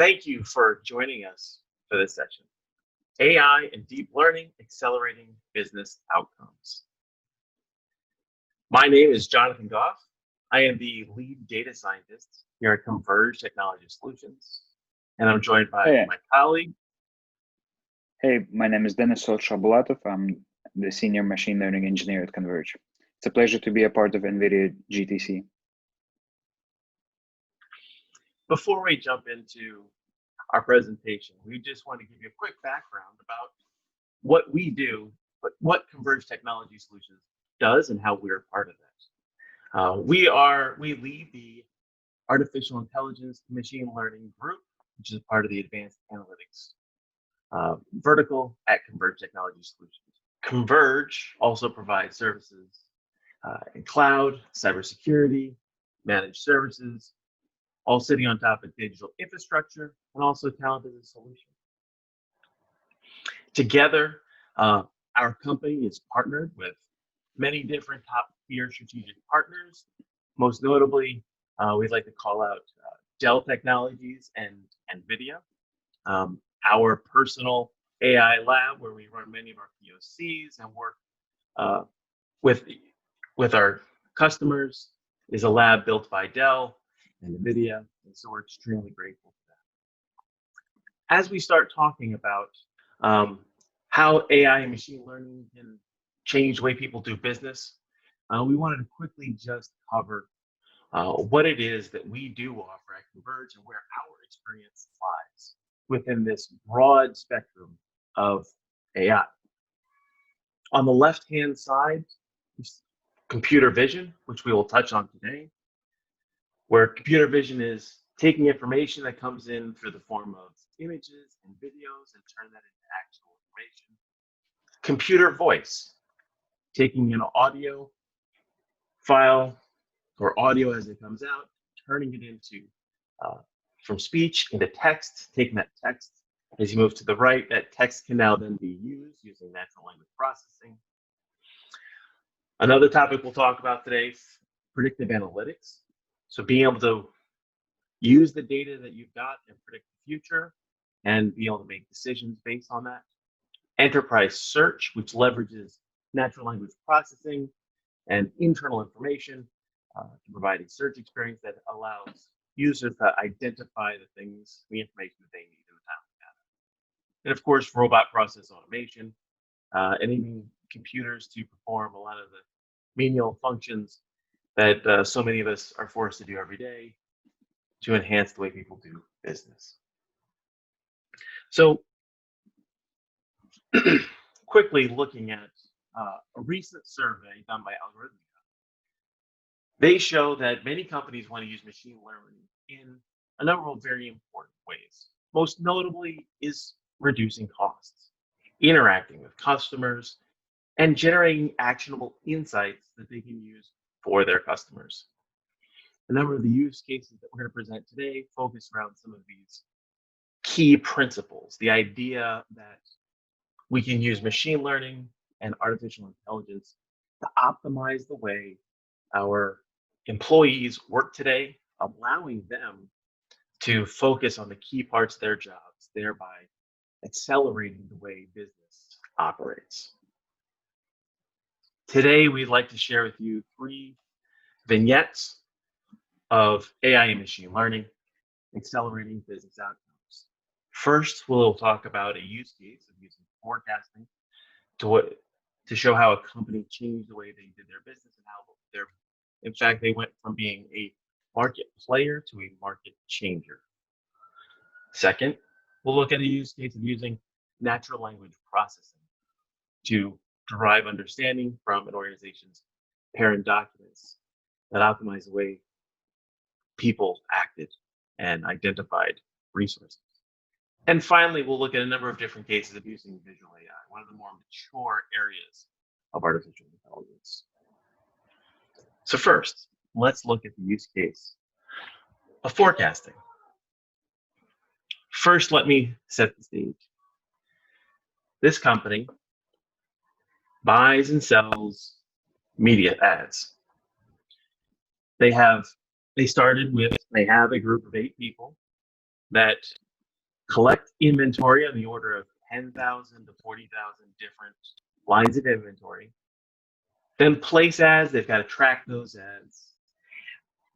Thank you for joining us for this session. AI and deep learning accelerating business outcomes. My name is Jonathan Goff. I am the lead data scientist here at Converge Technology Solutions, and I'm joined by my colleague. Hey, my name is Denis Shabulatov. I'm the senior machine learning engineer at Converge. It's a pleasure to be a part of NVIDIA GTC. Before we jump into our presentation, we just want to give you a quick background about what we do, what Converge Technology Solutions does, and how we're part of that. We lead the artificial intelligence machine learning group, which is part of the advanced analytics vertical at Converge Technology Solutions. Converge also provides services in cloud, cybersecurity, managed services, all sitting on top of digital infrastructure and also talent as a solution. Together, our company is partnered with many different top-tier strategic partners. Most notably, we'd like to call out Dell Technologies and NVIDIA. Our personal AI lab, where we run many of our POCs and work with our customers, is a lab built by Dell and NVIDIA, and so we're extremely grateful for that. As we start talking about how AI and machine learning can change the way people do business, we wanted to quickly just cover what it is that we do offer at Converge and where our experience lies within this broad spectrum of AI. On the left-hand side, computer vision, which we will touch on today, where computer vision is taking information that comes in through the form of images and videos and turn that into actual information. Computer voice, taking an audio file or audio as it comes out, turning it into from speech into text, taking that text. As you move to the right, that text can now then be used using natural language processing. Another topic we'll talk about today, predictive analytics. So being able to use the data that you've got and predict the future and be able to make decisions based on that. Enterprise search, which leverages natural language processing and internal information to provide a search experience that allows users to identify the things, the information that they need in a timely manner. And of course, robot process automation, enabling computers to perform a lot of the menial functions that so many of us are forced to do every day to enhance the way people do business. So quickly looking at a recent survey done by Algorithmia, they show that many companies want to use machine learning in a number of very important ways. Most notably is reducing costs, interacting with customers, and generating actionable insights that they can use for their customers. A number of the use cases that we're going to present today focus around some of these key principles. The idea that we can use machine learning and artificial intelligence to optimize the way our employees work today, allowing them to focus on the key parts of their jobs, thereby accelerating the way business operates. Today, we'd like to share with you 3 vignettes of AI and machine learning, accelerating business outcomes. First, we'll talk about a use case of using forecasting to show how a company changed the way they did their business and how in fact, they went from being a market player to a market changer. Second, we'll look at a use case of using natural language processing to derive understanding from an organization's parent documents that optimize the way people acted and identified resources. And finally, we'll look at a number of different cases of using visual AI, one of the more mature areas of artificial intelligence. So first, let's look at the use case of forecasting. First, let me set the stage. This company buys and sells media ads. They have a group of 8 people that collect inventory on the order of 10,000 to 40,000 different lines of inventory, then place ads. They've got to track those ads.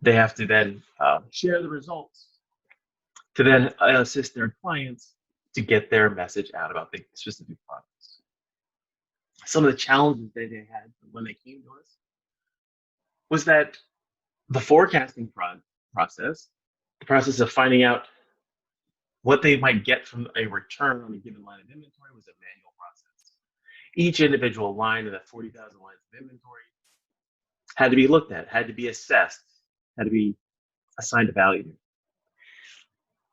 They have to then share the results to then assist their clients to get their message out about the specific products. Some of the challenges that they had when they came to us was that the forecasting process, the process of finding out what they might get from a return on a given line of inventory, was a manual process. Each individual line of that 40,000 lines of inventory had to be looked at, had to be assessed, had to be assigned a value.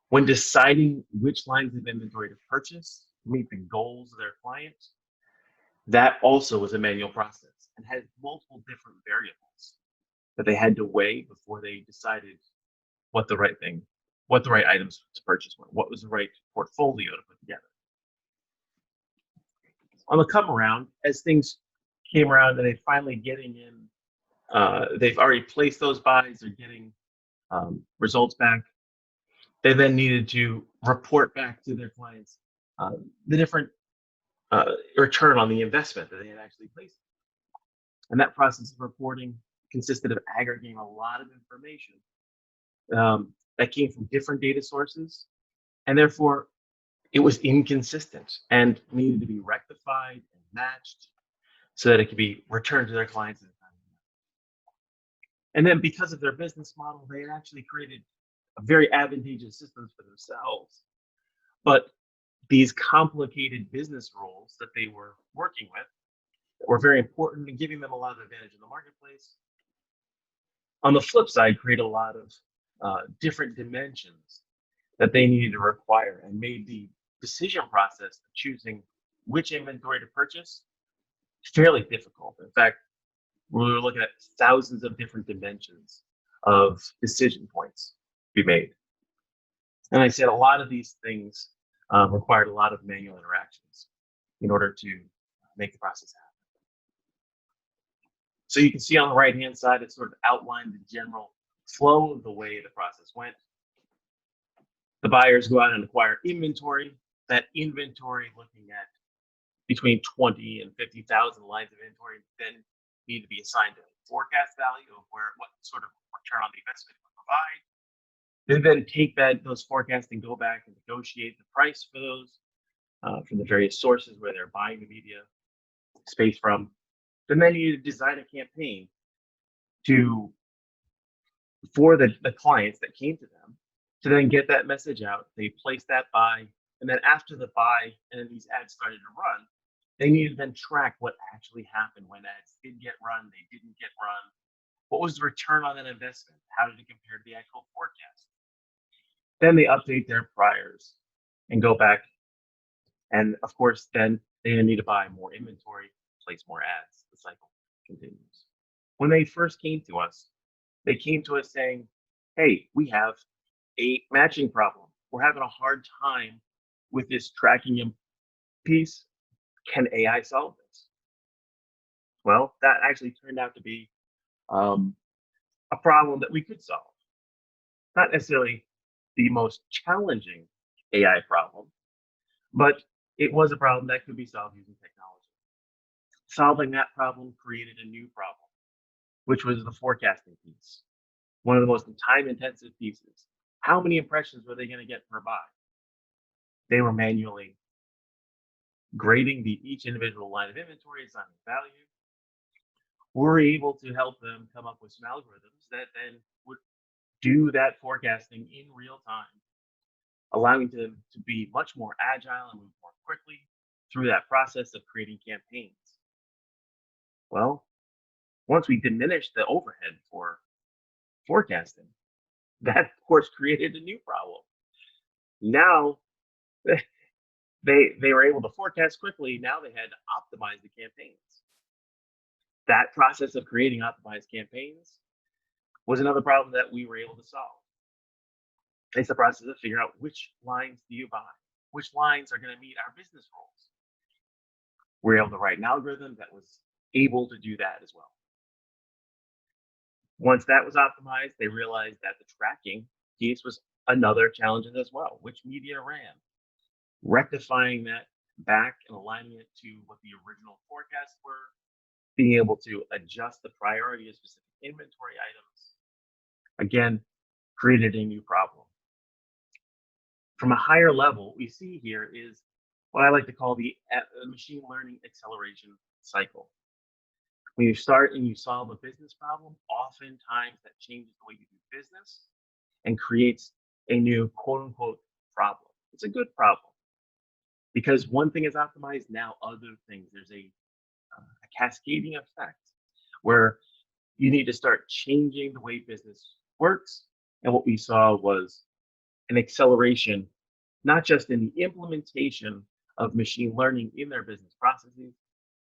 When deciding which lines of inventory to purchase to meet the goals of their client, that also was a manual process and had multiple different variables that they had to weigh before they decided what the right items to purchase were, what was the right portfolio to put together. On the come around, as things came around and they finally getting in, they've already placed those buys, they're getting results back. They then needed to report back to their clients the different return on the investment that they had actually placed. And that process of reporting consisted of aggregating a lot of information that came from different data sources, and therefore it was inconsistent and needed to be rectified and matched so that it could be returned to their clients in a timely manner. And then because of their business model, they had actually created very advantageous systems for themselves. But these complicated business rules that they were working with were very important and giving them a lot of advantage in the marketplace. On the flip side, create a lot of different dimensions that they needed to require and made the decision process of choosing which inventory to purchase fairly difficult. In fact, we were looking at thousands of different dimensions of decision points to be made. And I said a lot of these things required a lot of manual interactions in order to make the process happen. So you can see on the right-hand side, it sort of outlined the general flow of the way the process went. The buyers go out and acquire inventory. That inventory, looking at between 20 and 50,000 lines of inventory, then need to be assigned a forecast value of what sort of return on the investment it would provide. They then take those forecasts and go back and negotiate the price for those from the various sources where they're buying the media space from. Then they need to design a campaign for the clients that came to them to then get that message out. They place that buy, and then after the buy and then these ads started to run, they need to then track what actually happened when ads did get run, they didn't get run. What was the return on that investment? How did it compare to the actual forecast? Then they update their priors and go back. And of course, then they need to buy more inventory, place more ads. The cycle continues. When they first came to us, they came to us saying, hey, we have a matching problem. We're having a hard time with this tracking piece. Can AI solve this? Well, that actually turned out to be a problem that we could solve. Not necessarily the most challenging AI problem, but it was a problem that could be solved using technology. Solving that problem created a new problem, which was the forecasting piece. One of the most time-intensive pieces. How many impressions were they going to get per buy? They were manually grading each individual line of inventory, assigning value. We're able to help them come up with some algorithms that then would do that forecasting in real time, allowing them to be much more agile and move more quickly through that process of creating campaigns. Well, once we diminished the overhead for forecasting, that of course created a new problem. Now they were able to forecast quickly. Now they had to optimize the campaigns. That process of creating optimized campaigns was another problem that we were able to solve. It's the process of figuring out which lines do you buy, which lines are going to meet our business rules. We're able to write an algorithm that was able to do that as well. Once that was optimized, they realized that the tracking piece was another challenge as well. Which media ran? rectifying that back and aligning it to what the original forecasts were, being able to adjust the priority of specific inventory items, again, created a new problem. From a higher level, what we see here is what I like to call the machine learning acceleration cycle. When you start and you solve a business problem, oftentimes that changes the way you do business and creates a new quote unquote problem. It's a good problem because one thing is optimized, now other things. There's a cascading effect where you need to start changing the way business works. And what we saw was an acceleration, not just in the implementation of machine learning in their business processes,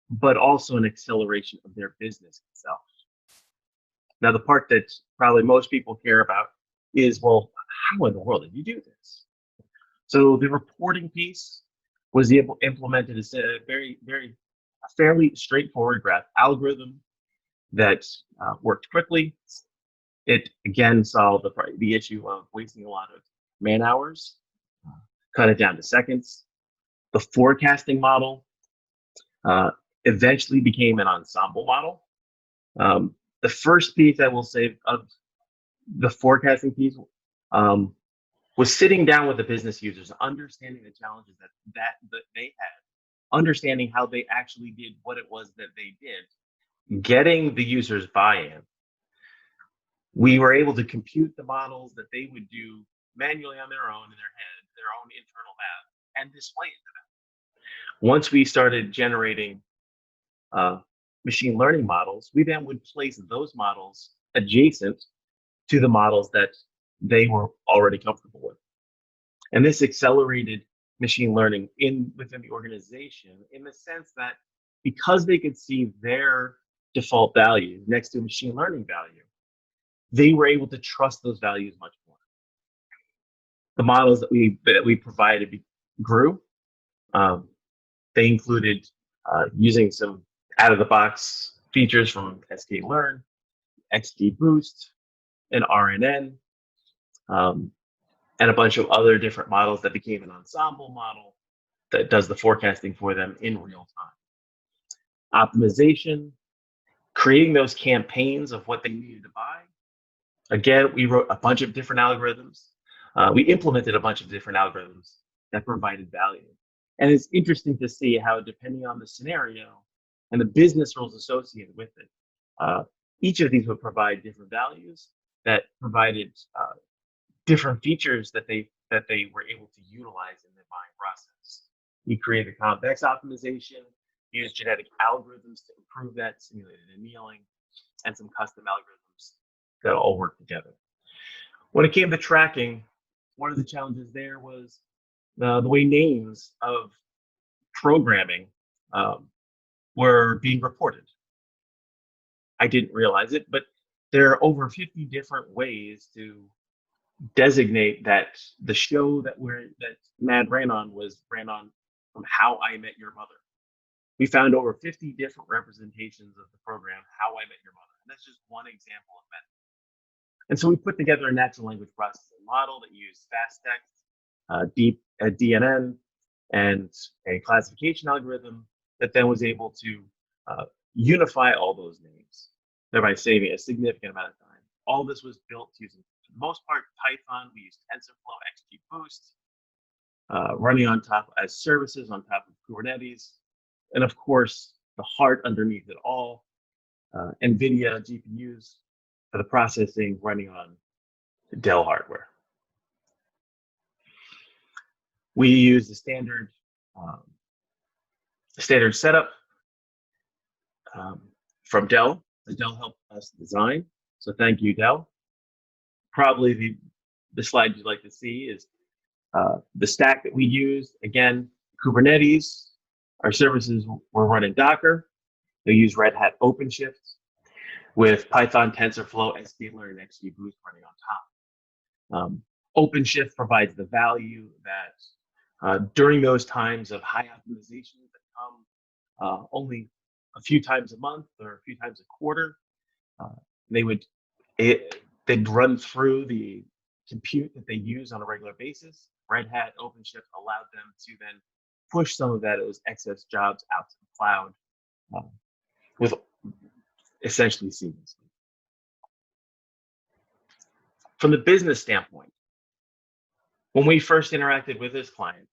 but also an acceleration of their business itself. Now, the part that probably most people care about is, well, how in the world did you do this? So the reporting piece was implemented as a fairly straightforward graph algorithm that worked quickly. It again solved the issue of wasting a lot of man hours, cut it down to seconds. The forecasting model eventually became an ensemble model. The first piece I will say of the forecasting piece was sitting down with the business users, understanding the challenges that they had, understanding how they actually did what it was that they did, getting the users buy-in. We were able to compute the models that they would do manually on their own in their head, their own internal math, and display it to them. Once we started generating machine learning models, we then would place those models adjacent to the models that they were already comfortable with. And this accelerated machine learning within the organization in the sense that because they could see their default value next to a machine learning value, they were able to trust those values much more. The models that we provided grew. They included using some out-of-the-box features from sklearn, XGBoost, and RNN, and a bunch of other different models that became an ensemble model that does the forecasting for them in real time. Optimization, creating those campaigns of what they needed to buy. Again, we wrote a bunch of different algorithms. We implemented a bunch of different algorithms that provided value. And it's interesting to see how, depending on the scenario and the business rules associated with it, each of these would provide different values that provided different features that they were able to utilize in the buying process. We created convex optimization, used genetic algorithms to improve that, simulated annealing, and some custom algorithms that all work together. When it came to tracking, one of the challenges there was the way names of programming were being reported. I didn't realize it, but there are over 50 different ways to designate that the show that Mad ran on from How I Met Your Mother. We found over 50 different representations of the program How I Met Your Mother, and that's just one example of many. And so we put together a natural language processing model that used fast text, deep DNN, and a classification algorithm that then was able to unify all those names, thereby saving a significant amount of time. All this was built using, for the most part, Python. We used TensorFlow, XGBoost, running on top as services on top of Kubernetes, and of course, the heart underneath it all, NVIDIA GPUs for the processing running on Dell hardware. We use the standard setup from Dell that Dell helped us design. So thank you, Dell. Probably the slide you'd like to see is the stack that we used. Again, Kubernetes. Our services were running Docker. They use Red Hat OpenShift with Python, TensorFlow, sklearn, and XGBoost running on top. OpenShift provides the value that during those times of high optimization that come only a few times a month or a few times a quarter, they'd run through the compute that they use on a regular basis, Red Hat, OpenShift allowed them to then push some of those excess jobs out to the cloud with essentially seamlessly. From the business standpoint, when we first interacted with this client,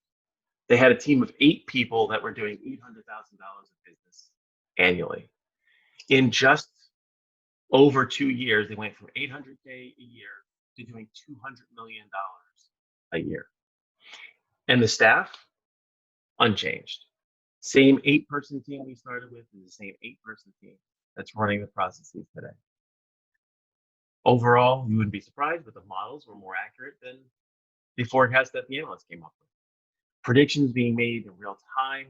they had a team of 8 people that were doing $800,000 of business annually. In just over 2 years, they went from $800K a year to doing $200 million a year. And the staff, unchanged. Same 8-person team we started with is the same 8-person team that's running the processes today. Overall, you wouldn't be surprised, but the models were more accurate than the forecast that the analysts came up with. Predictions being made in real time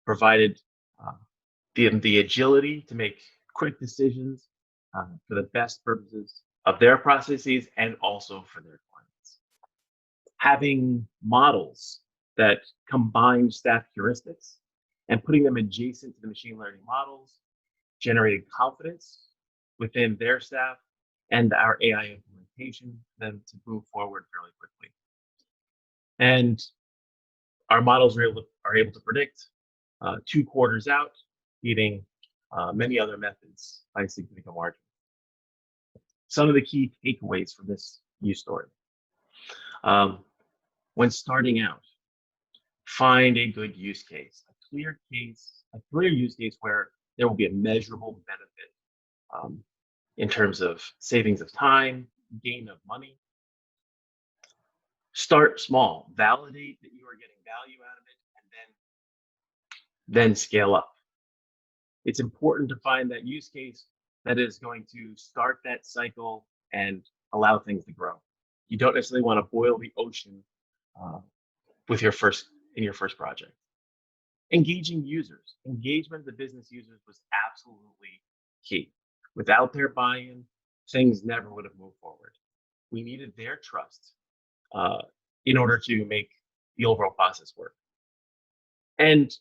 provided the agility to make quick decisions for the best purposes of their processes and also for their clients. Having models that combine staff heuristics and putting them adjacent to the machine learning models generated confidence within their staff and our AI implementation for them to move forward fairly quickly. And our models are able to predict 2 quarters out, beating many other methods by a significant margin. Some of the key takeaways from this use story. When starting out, find a good use case, a clear use case where there will be a measurable benefit in terms of savings of time, gain of money. Start small, validate that you are getting value out of it, and then scale up. It's important to find that use case that is going to start that cycle and allow things to grow. You don't necessarily want to boil the ocean in your first project. Engaging users. Engagement of the business users was absolutely key. Without their buy-in, things never would have moved forward. We needed their trust in order to make the overall process work. And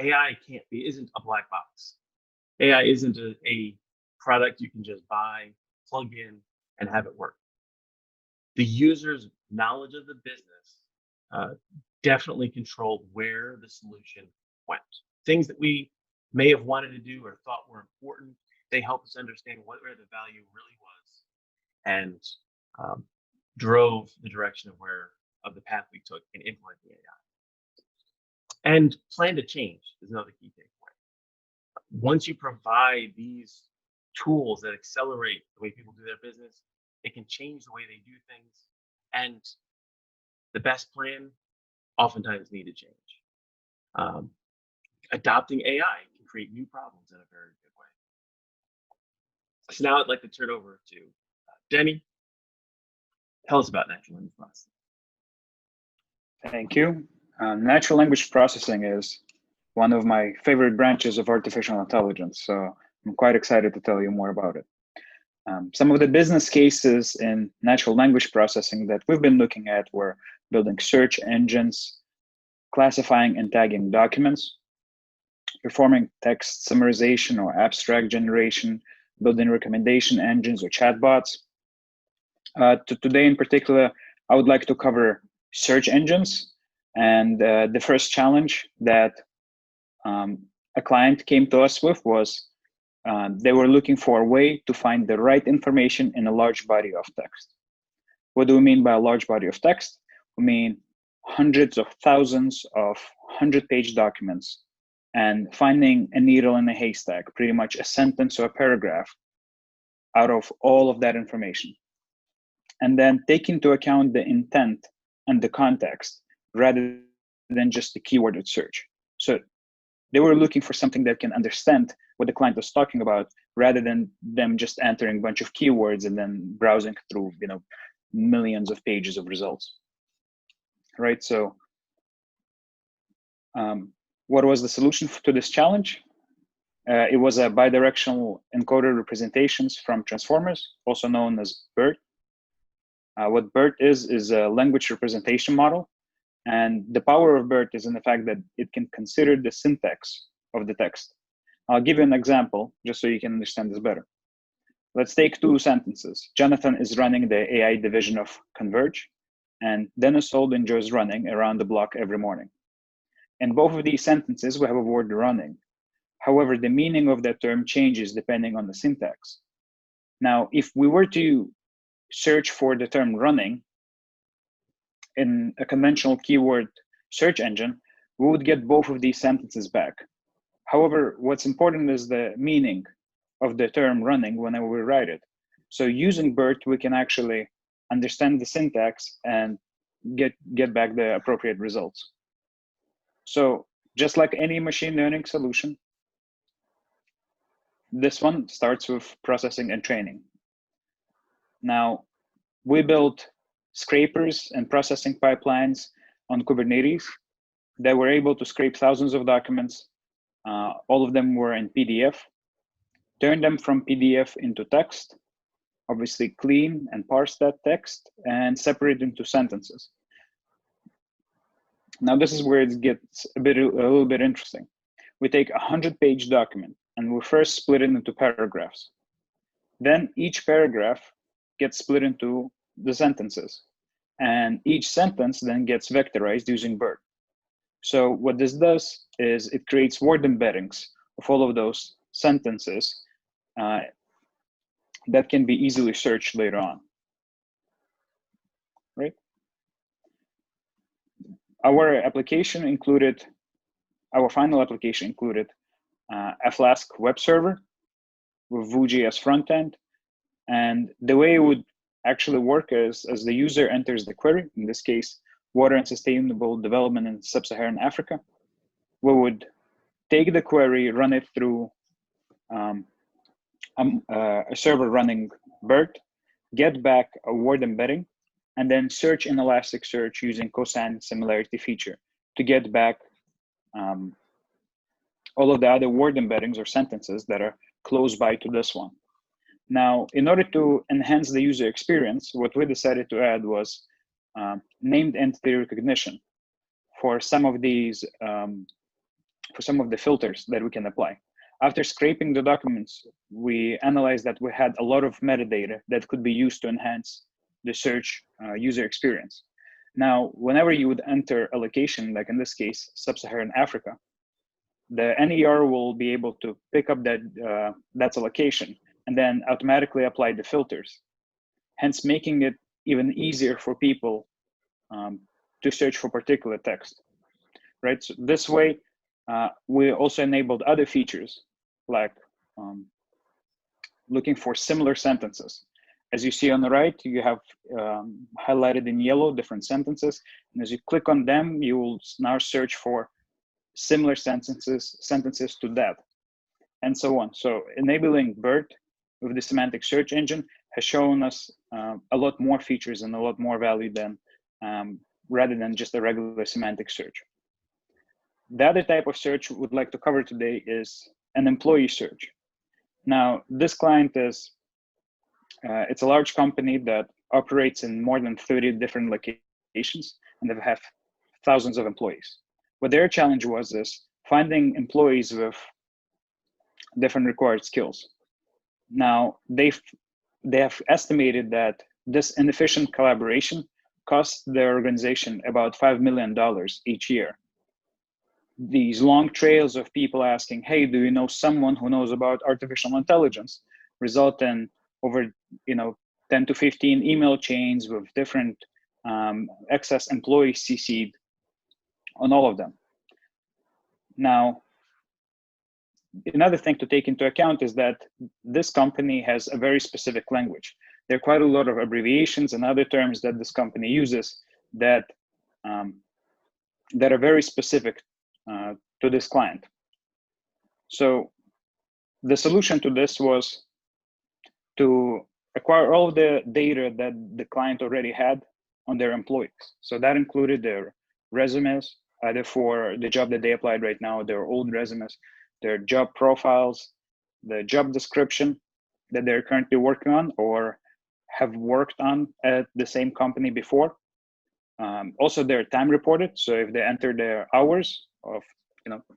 AI isn't a black box. AI isn't a product you can just buy, plug in, and have it work. The user's knowledge of the business definitely controlled where the solution went. Things that we may have wanted to do or thought were important, they help us understand where the value really was and drove the direction of the path we took in implementing AI. And plan to change is another key takeaway. Once you provide these tools that accelerate the way people do their business, it can change the way they do things. And the best plan oftentimes need to change. Adopting AI can create new problems in a very good way. So now I'd like to turn over to Denny. Tell us about natural language processing. Thank you. Natural language processing is one of my favorite branches of artificial intelligence, so I'm quite excited to tell you more about it. Some of the business cases in natural language processing that we've been looking at were building search engines, classifying and tagging documents, performing text summarization or abstract generation, building recommendation engines or chatbots. Today in particular, I would like to cover search engines. And the first challenge that a client came to us with was they were looking for a way to find the right information in a large body of text. What do we mean by a large body of text? We mean hundreds of thousands of 100-page documents and finding a needle in a haystack, pretty much a sentence or a paragraph out of all of that information. And then take into account the intent and the context rather than just the keyworded search. So they were looking for something that can understand what the client was talking about rather than them just entering a bunch of keywords and then browsing through millions of pages of results. Right, so what was the solution to this challenge? It was a bidirectional encoder representations from transformers, also known as BERT. What BERT is a language representation model. And the power of BERT is in the fact that it can consider the syntax of the text. I'll give you an example just so you can understand this better. Let's take 2 sentences. Jonathan is running the AI division of Converge. and Dennis Sold enjoys running around the block every morning. In both of these sentences, we have a word running. However, the meaning of that term changes depending on the syntax. Now, if we were to search for the term running in a conventional keyword search engine, we would get both of these sentences back. However, what's important is the meaning of the term running whenever we write it. So using BERT, we can actually understand the syntax and get back the appropriate results. So just like any machine learning solution, this one starts with processing and training. Now, we built scrapers and processing pipelines on Kubernetes that were able to scrape thousands of documents. All of them were in PDF, turn them from PDF into text, obviously clean and parse that text, and separate into sentences. Now, this is where it gets a little bit interesting. We take a 100-page document and we first split it into paragraphs. Then each paragraph gets split into the sentences, and each sentence then gets vectorized using BERT. So what this does is it creates word embeddings of all of those sentences that can be easily searched later on, right? Our final application included a Flask web server with Vue.js frontend. And the way it would actually work is as the user enters the query, in this case, water and sustainable development in sub-Saharan Africa, we would take the query, run it through a server running BERT, get back a word embedding, and then search in Elasticsearch using cosine similarity feature to get back all of the other word embeddings or sentences that are close by to this one. Now, in order to enhance the user experience, what we decided to add was named entity recognition for some of these, for some of the filters that we can apply. After scraping the documents, we analyzed that we had a lot of metadata that could be used to enhance the search user experience. Now, whenever you would enter a location, like in this case, sub-Saharan Africa, the NER will be able to pick up that that's a location and then automatically apply the filters, hence making it even easier for people to search for particular text, right? So this way, we also enabled other features like looking for similar sentences. As you see on the right, you have highlighted in yellow different sentences. And as you click on them, you will now search for similar sentences to that, and so on. So enabling BERT with the semantic search engine has shown us a lot more features and a lot more value than rather than just a regular semantic search. The other type of search we would like to cover today is an employee search. Now, this client is, it's a large company that operates in more than 30 different locations, and they have thousands of employees. What their challenge was is finding employees with different required skills. Now, they have estimated that this inefficient collaboration costs their organization about $5 million each year. These long trails of people asking, hey, do you know someone who knows about artificial intelligence, result in over 10 to 15 email chains with different excess employees CC'd on all of them. Now, another thing to take into account is that this company has a very specific language. There are quite a lot of abbreviations and other terms that this company uses that that are very specific to this client. So the solution to this was to acquire all of the data that the client already had on their employees. So that included their resumes, either for the job that they applied right now, their old resumes, their job profiles, the job description that they're currently working on or have worked on at the same company before. Also, their time reported. So if they enter their hours of,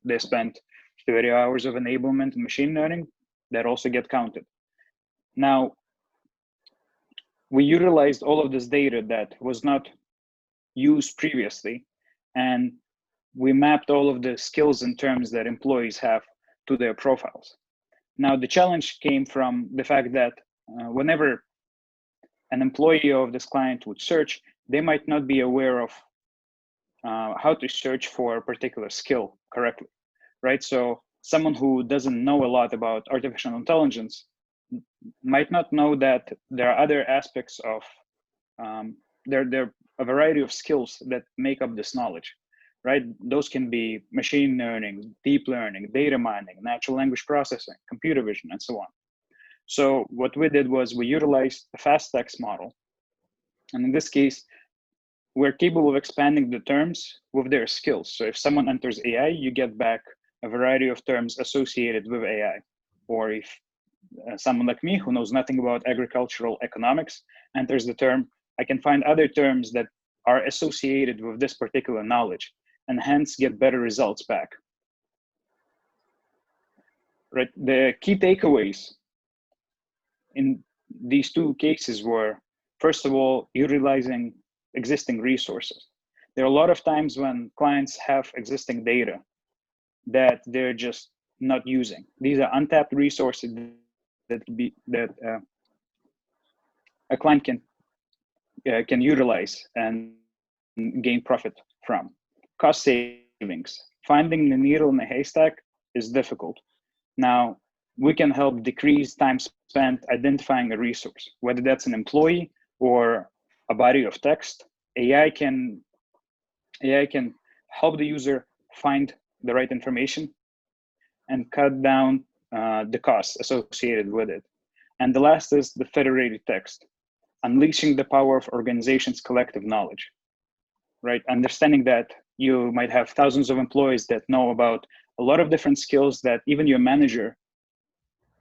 they spent 30 hours of enablement and machine learning, that also get counted. Now, we utilized all of this data that was not used previously, and we mapped all of the skills and terms that employees have to their profiles. Now, the challenge came from the fact that whenever an employee of this client would search, they might not be aware of how to search for a particular skill correctly, right? So someone who doesn't know a lot about artificial intelligence might not know that there are other aspects of, there are a variety of skills that make up this knowledge, right? Those can be machine learning, deep learning, data mining, natural language processing, computer vision, and so on. So what we did was we utilized the fast text model. And in this case, we're capable of expanding the terms with their skills. So if someone enters AI, you get back a variety of terms associated with AI. Or if someone like me who knows nothing about agricultural economics enters the term, I can find other terms that are associated with this particular knowledge and hence get better results back. Right. The key takeaways in these two cases were, first of all, utilizing existing resources. There are a lot of times when clients have existing data that they're just not using. These are untapped resources that a client can utilize and gain profit from. Cost savings. Finding the needle in the haystack is difficult. Now, we can help decrease time spent identifying a resource, whether that's an employee or a body of text. AI can help the user find the right information and cut down the costs associated with it. And the last is the federated text, unleashing the power of organizations' collective knowledge, right? Understanding that you might have thousands of employees that know about a lot of different skills that even your manager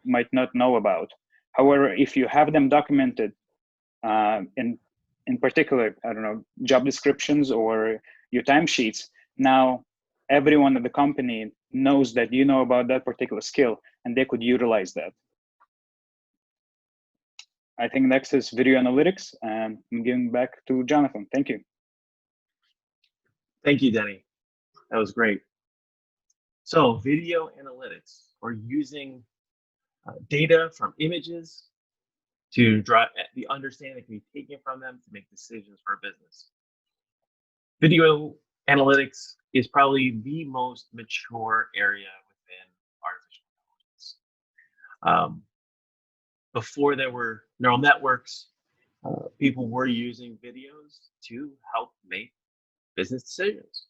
might not know about. However, if you have them documented in particular, I don't know, job descriptions or your timesheets, now everyone at the company knows that you know about that particular skill and they could utilize that. I think next is video analytics, and I'm giving back to Jonathan. Thank you. Thank you, Denny. That was great. So video analytics, we're using data from images to drive the understanding that can be taken from them to make decisions for a business. Video analytics is probably the most mature area within artificial intelligence. Before there were neural networks, people were using videos to help make business decisions.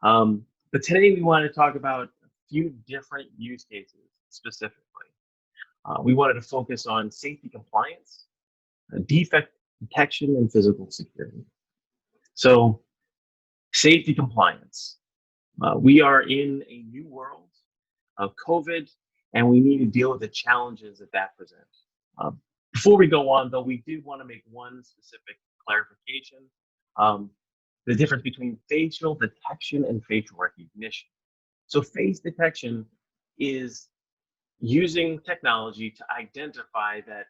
But today we want to talk about a few different use cases specifically. We wanted to focus on safety compliance, defect detection, and physical security. So safety compliance. We are in a new world of COVID, and we need to deal with the challenges that presents. Before we go on, though, we do want to make one specific clarification. The difference between facial detection and facial recognition. So face detection is using technology to identify that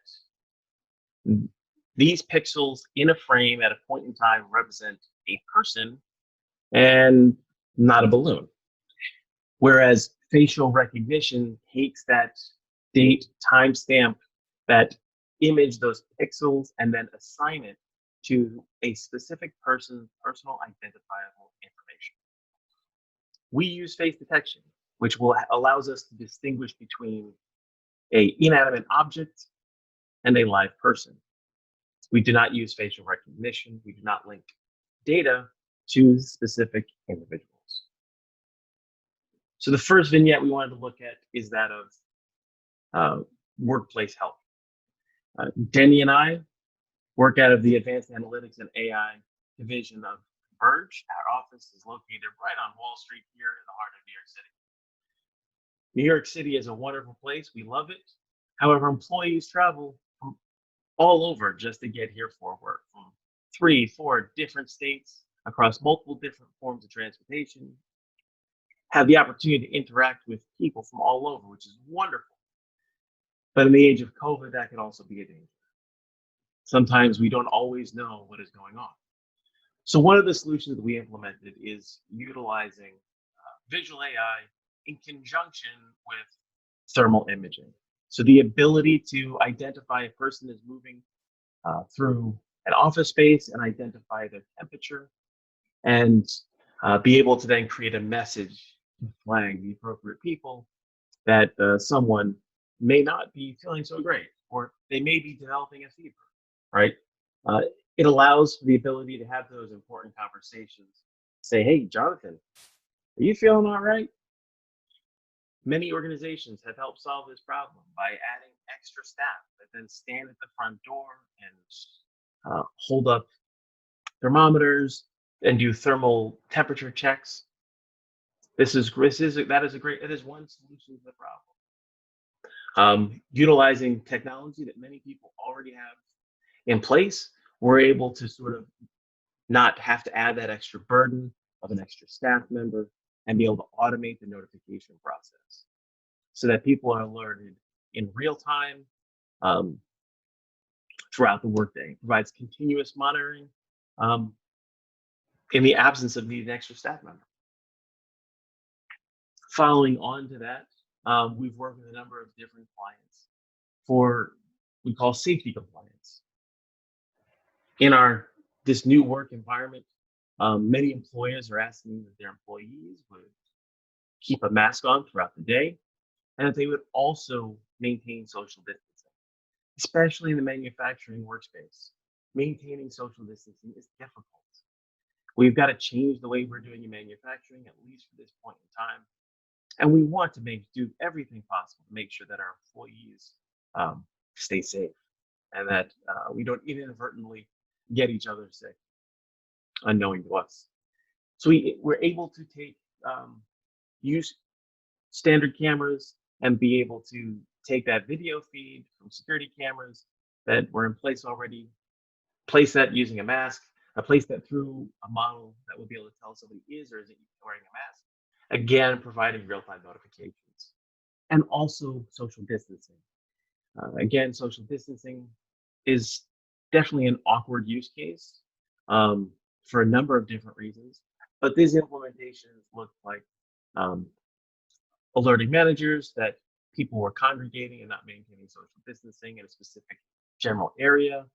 these pixels in a frame at a point in time represent a person and not a balloon. Whereas facial recognition takes that date, timestamp, that image, those pixels, and then assign it to a specific person's personal identifiable information. We use face detection, which allows us to distinguish between an inanimate object and a live person. We do not use facial recognition. We do not link data to specific individuals. So the first vignette we wanted to look at is that of workplace health. Denny and I work out of the Advanced Analytics and AI division of Converge. Our office is located right on Wall Street here in the heart of New York City. New York City is a wonderful place. We love it. However, employees travel from all over just to get here for work, from 3-4 different states across multiple different forms of transportation, have the opportunity to interact with people from all over, which is wonderful. But in the age of COVID, that can also be a danger. Sometimes we don't always know what is going on. So one of the solutions that we implemented is utilizing visual AI in conjunction with thermal imaging. So the ability to identify a person is moving through an office space and identify their temperature, and be able to then create a message to flag the appropriate people that someone may not be feeling so great, or they may be developing a fever, right? Uh, it allows for the ability to have those important conversations. Say, hey, Jonathan, are you feeling all right? Many organizations have helped solve this problem by adding extra staff that then stand at the front door and hold up thermometers and do thermal temperature checks. That is one solution to the problem. Utilizing technology that many people already have in place, we're able to sort of not have to add that extra burden of an extra staff member and be able to automate the notification process so that people are alerted in real time throughout the workday. It provides continuous monitoring in the absence of needing an extra staff member. Following on to that, we've worked with a number of different clients for what we call safety compliance. In this new work environment, many employers are asking that their employees would keep a mask on throughout the day, and that they would also maintain social distancing, especially in the manufacturing workspace. Maintaining social distancing is difficult. We've got to change the way we're doing in manufacturing, at least for this point in time. And we want to do everything possible to make sure that our employees stay safe and that we don't inadvertently get each other sick, unknowing to us. So we're able to use standard cameras and be able to take that video feed from security cameras that were in place already, place that using a mask, place that through a model that will be able to tell somebody is or isn't wearing a mask. Again, providing real-time notifications. And also social distancing. Again, social distancing is definitely an awkward use case for a number of different reasons. But these implementations look like alerting managers that people were congregating and not maintaining social distancing in a specific general area,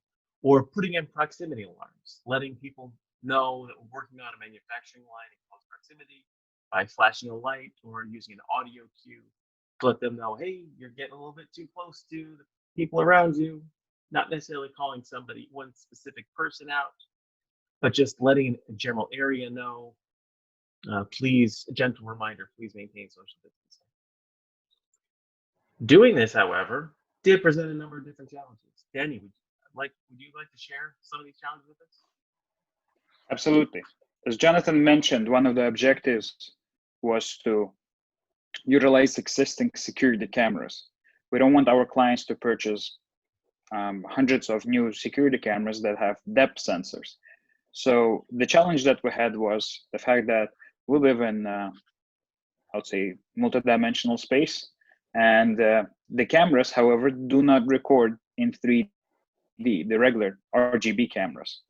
or putting in proximity alarms, letting people know that we're working on a manufacturing line in close proximity by flashing a light or using an audio cue to let them know, hey, you're getting a little bit too close to the people around you, not necessarily calling one specific person out, but just letting a general area know, please, a gentle reminder, please maintain social distancing. Doing this, however, did present a number of different challenges. Danny, would you like to share some of these challenges with us? Absolutely. As Jonathan mentioned, one of the objectives was to utilize existing security cameras. We don't want our clients to purchase hundreds of new security cameras that have depth sensors. So the challenge that we had was the fact that we live in, I would say, multidimensional space, and the cameras, however, do not record in 3D, the regular RGB cameras,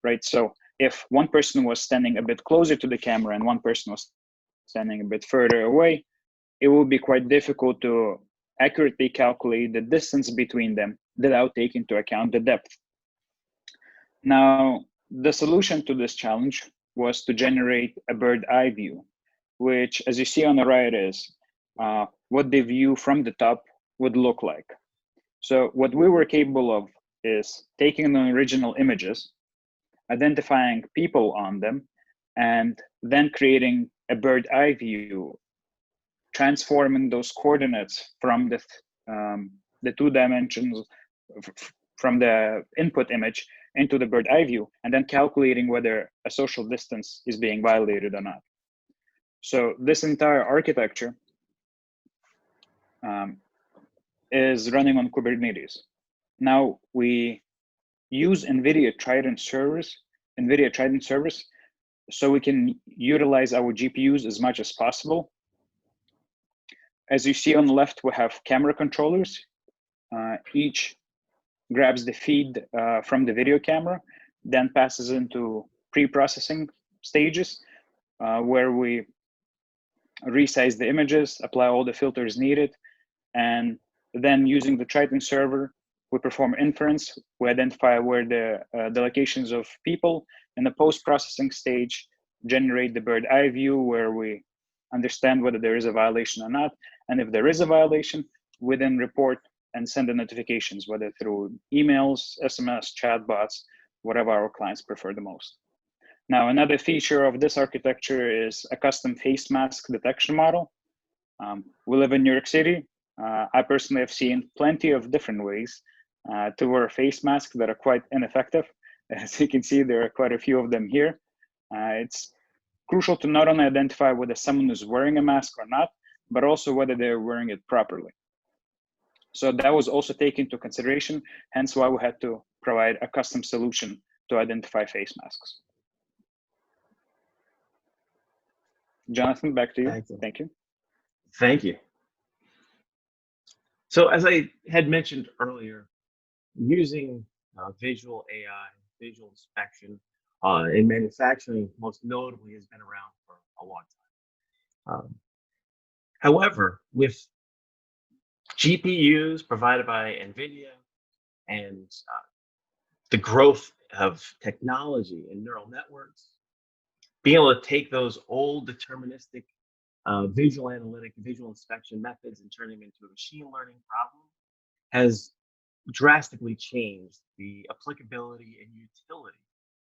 right? So if one person was standing a bit closer to the camera and one person was standing a bit further away, it would be quite difficult to accurately calculate the distance between them without taking into account the depth. Now, the solution to this challenge was to generate a bird eye view, which, as you see on the right, is what the view from the top would look like. So what we were capable of is taking the original images, identifying people on them, and then creating a bird eye view, transforming those coordinates from the 2 dimensions from the input image into the bird eye view, and then calculating whether a social distance is being violated or not. So this entire architecture is running on Kubernetes. Now we use NVIDIA Trident servers, so we can utilize our GPUs as much as possible. As you see on the left, we have camera controllers. Each grabs the feed from the video camera, then passes into pre-processing stages, where we resize the images, apply all the filters needed, and then using the Triton server, we perform inference. We identify where the locations of people. In the post-processing stage, generate the bird eye view where we understand whether there is a violation or not. And if there is a violation, we then report and send the notifications, whether through emails, SMS, chatbots, whatever our clients prefer the most. Now, another feature of this architecture is a custom face mask detection model. We live in New York City. I personally have seen plenty of different ways to wear a face mask that are quite ineffective. As you can see, there are quite a few of them here. It's crucial to not only identify whether someone is wearing a mask or not, but also whether they're wearing it properly. So that was also taken into consideration, hence why we had to provide a custom solution to identify face masks. Jonathan, back to you. Excellent. Thank you. Thank you. So as I had mentioned earlier, using visual AI, visual inspection in manufacturing, most notably, has been around for a long time. However, with GPUs provided by NVIDIA and the growth of technology and neural networks, being able to take those old deterministic visual analytic, visual inspection methods and turn them into a machine learning problem has drastically changed the applicability and utility.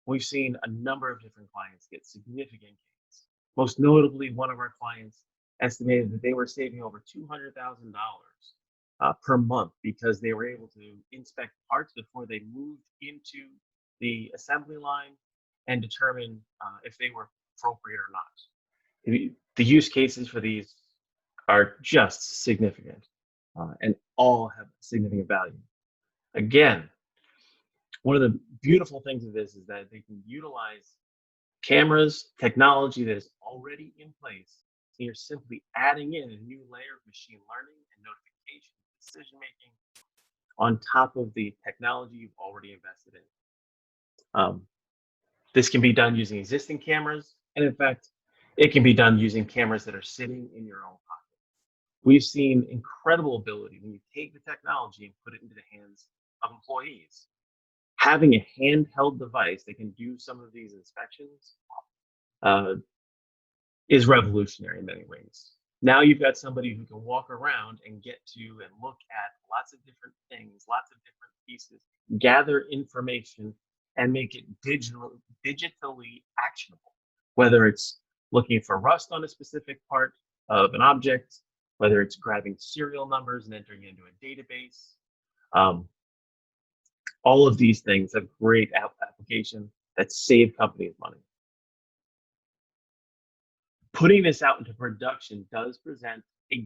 We've seen a number of different clients get significant gains. Most notably, one of our clients estimated that they were saving over $200,000 per month because they were able to inspect parts before they moved into the assembly line and determine if they were appropriate or not. The use cases for these are just significant and all have significant value. Again, one of the beautiful things of this is that they can utilize cameras, technology that is already in place. So you're simply adding in a new layer of machine learning and notification, decision-making on top of the technology you've already invested in. This can be done using existing cameras, and in fact, it can be done using cameras that are sitting in your own pocket. We've seen incredible ability when you take the technology and put it into the hands of employees. Having a handheld device that can do some of these inspections is revolutionary in many ways. Now you've got somebody who can walk around and get to and look at lots of different things, lots of different pieces, gather information, and make it digitally actionable, whether it's looking for rust on a specific part of an object, whether it's grabbing serial numbers and entering into a database. All of these things have great application that save companies money. Putting this out into production does present a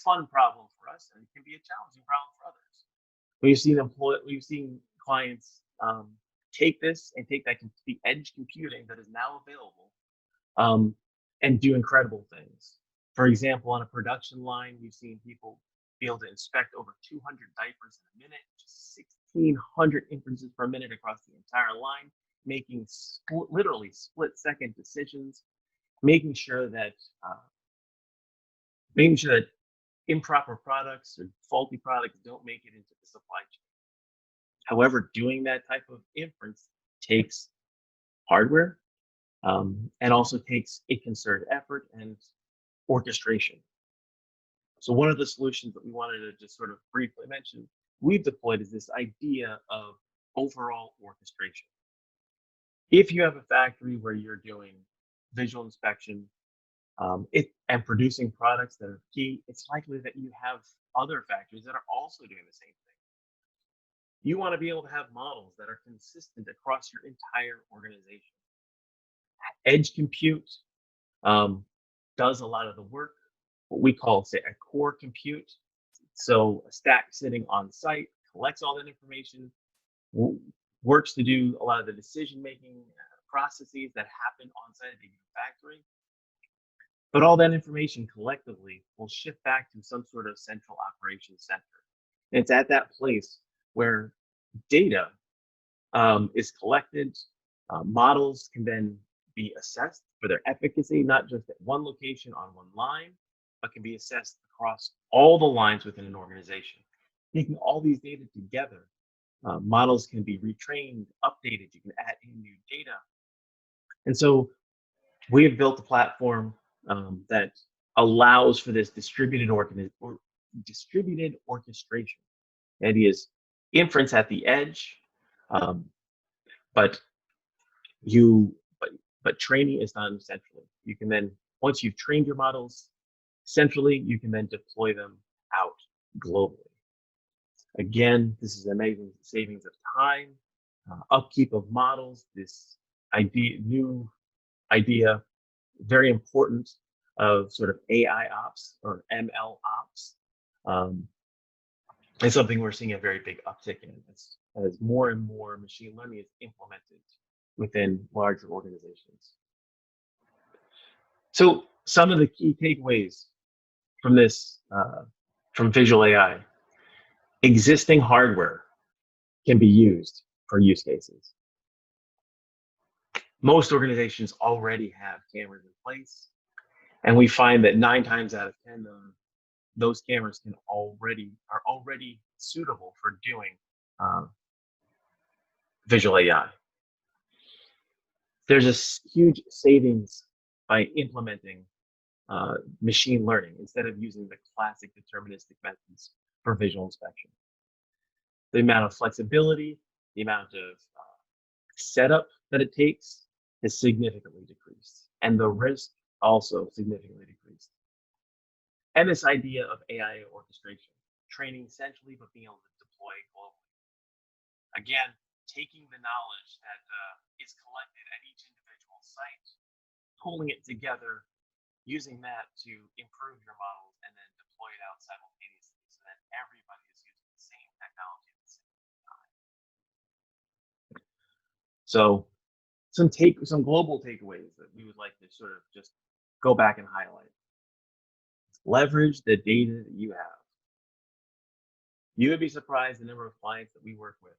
fun problem for us, and it can be a challenging problem for others. We've seen clients take this and take the edge computing that is now available and do incredible things. For example, on a production line, we've seen people be able to inspect over 200 diapers in a minute, just 1,600 inferences per minute across the entire line, making literally split-second decisions, making sure that improper products or faulty products don't make it into the supply chain. However, doing that type of inference takes hardware and also takes a concerted effort and orchestration. So one of the solutions that we wanted to just sort of briefly mention we've deployed is this idea of overall orchestration. If you have a factory where you're doing visual inspection and producing products that are key, it's likely that you have other factories that are also doing the same thing. You want to be able to have models that are consistent across your entire organization. Edge compute does a lot of the work, what we call, say, a core compute. So a stack sitting on site collects all that information, works to do a lot of the decision-making processes that happen on site at the factory. But all that information collectively will shift back to some sort of central operations center. And it's at that place where data is collected, Models can then be assessed for their efficacy, not just at one location on one line, but can be assessed across all the lines within an organization. Taking all these data together, models can be retrained, updated, you can add in new data. And so we have built a platform that allows for this distributed orchestration. The idea is inference at the edge, but training is done centrally. You can then, once you've trained your models centrally, you can then deploy them out globally. Again, this is amazing savings of time, upkeep of models, this new idea, very important, of sort of AI ops or ML ops. It's something we're seeing a very big uptick in as more and more machine learning is implemented within larger organizations. So some of the key takeaways from this, from visual AI: existing hardware can be used for use cases. Most organizations already have cameras in place, and we find that 9 times out of 10, those cameras are already suitable for doing visual AI. There's a huge savings by implementing machine learning instead of using the classic deterministic methods for visual inspection. The amount of flexibility, the amount of setup that it takes has significantly decreased, and the risk also significantly decreased. And this idea of AI orchestration, training centrally but being able to deploy globally. Again, taking the knowledge that is collected at each individual site, pulling it together, using that to improve your models, and then deploy it out simultaneously so that everybody is using the same technology at the same time. So some global takeaways that we would like to sort of just go back and highlight. Leverage the data that you have. You would be surprised the number of clients that we work with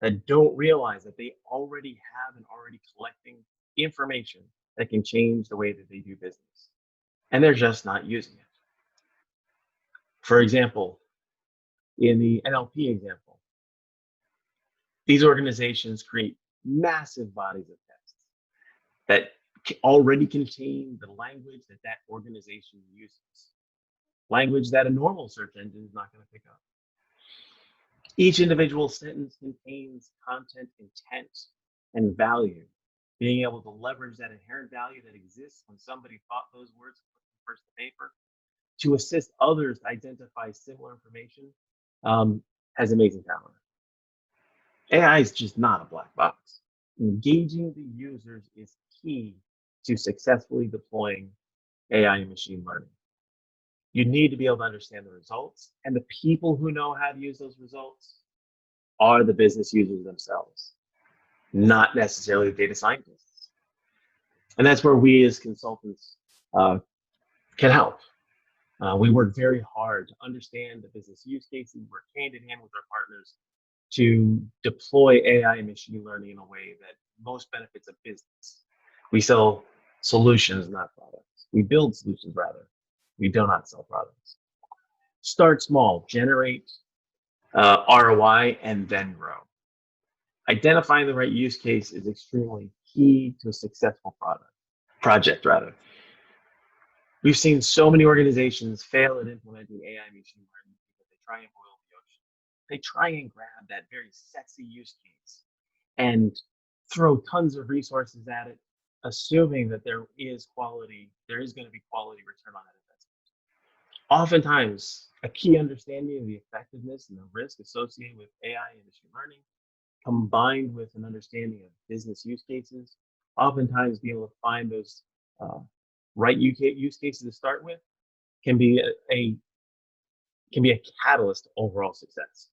that don't realize that they already have and already collecting information that can change the way that they do business, and they're just not using it. For example, in the NLP example, these organizations create massive bodies of text that already contain the language that that organization uses, language that a normal search engine is not going to pick up. Each individual sentence contains content, intent, and value. Being able to leverage that inherent value that exists when somebody thought those words and put them first to paper to assist others to identify similar information has amazing power. AI is just not a black box. Engaging the users is key to successfully deploying AI and machine learning. You need to be able to understand the results, and the people who know how to use those results are the business users themselves, not necessarily the data scientists. And that's where we as consultants can help. We work very hard to understand the business use cases, work hand in hand with our partners to deploy AI and machine learning in a way that most benefits a business. We sell solutions, not products. We build solutions, rather. We do not sell products. Start small, generate ROI, and then grow. Identifying the right use case is extremely key to a successful project. We've seen so many organizations fail at implementing AI machine learning because they try and boil the ocean. They try and grab that very sexy use case and throw tons of resources at it, assuming that there is going to be quality return on that investment. Oftentimes, a key understanding of the effectiveness and the risk associated with AI and machine learning, combined with an understanding of business use cases, oftentimes being able to find those right use cases to start with can be a catalyst to overall success.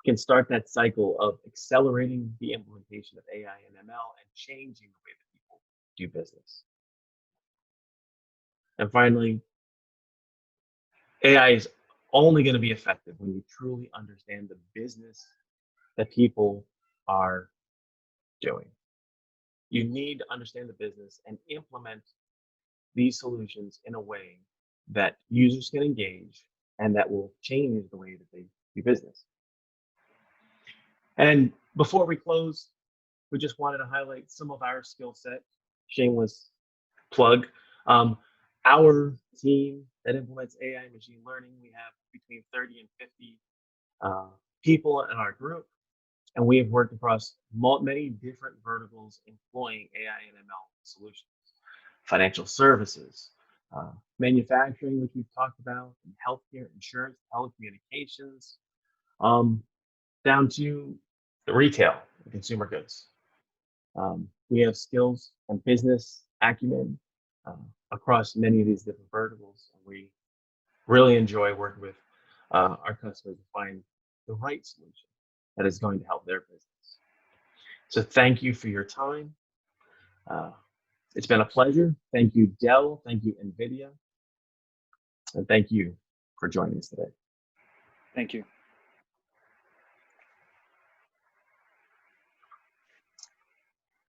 It can start that cycle of accelerating the implementation of AI and ML and changing the way that people do business. And finally, AI is only going to be effective when you truly understand the business that people are doing. You need to understand the business and implement these solutions in a way that users can engage and that will change the way that they do business. And before we close, we just wanted to highlight some of our skill set. Shameless plug. Our team that implements AI and machine learning, we have between 30 and 50 people in our group, and we have worked across many different verticals employing AI and ML solutions. Financial services, manufacturing, which we've talked about, and healthcare, insurance, telecommunications, down to the retail and consumer goods. We have skills and business acumen across many of these different verticals. And we really enjoy working with our customers to find the right solution that is going to help their business. So thank you for your time. It's been a pleasure. Thank you, Dell. Thank you, NVIDIA. And thank you for joining us today. Thank you.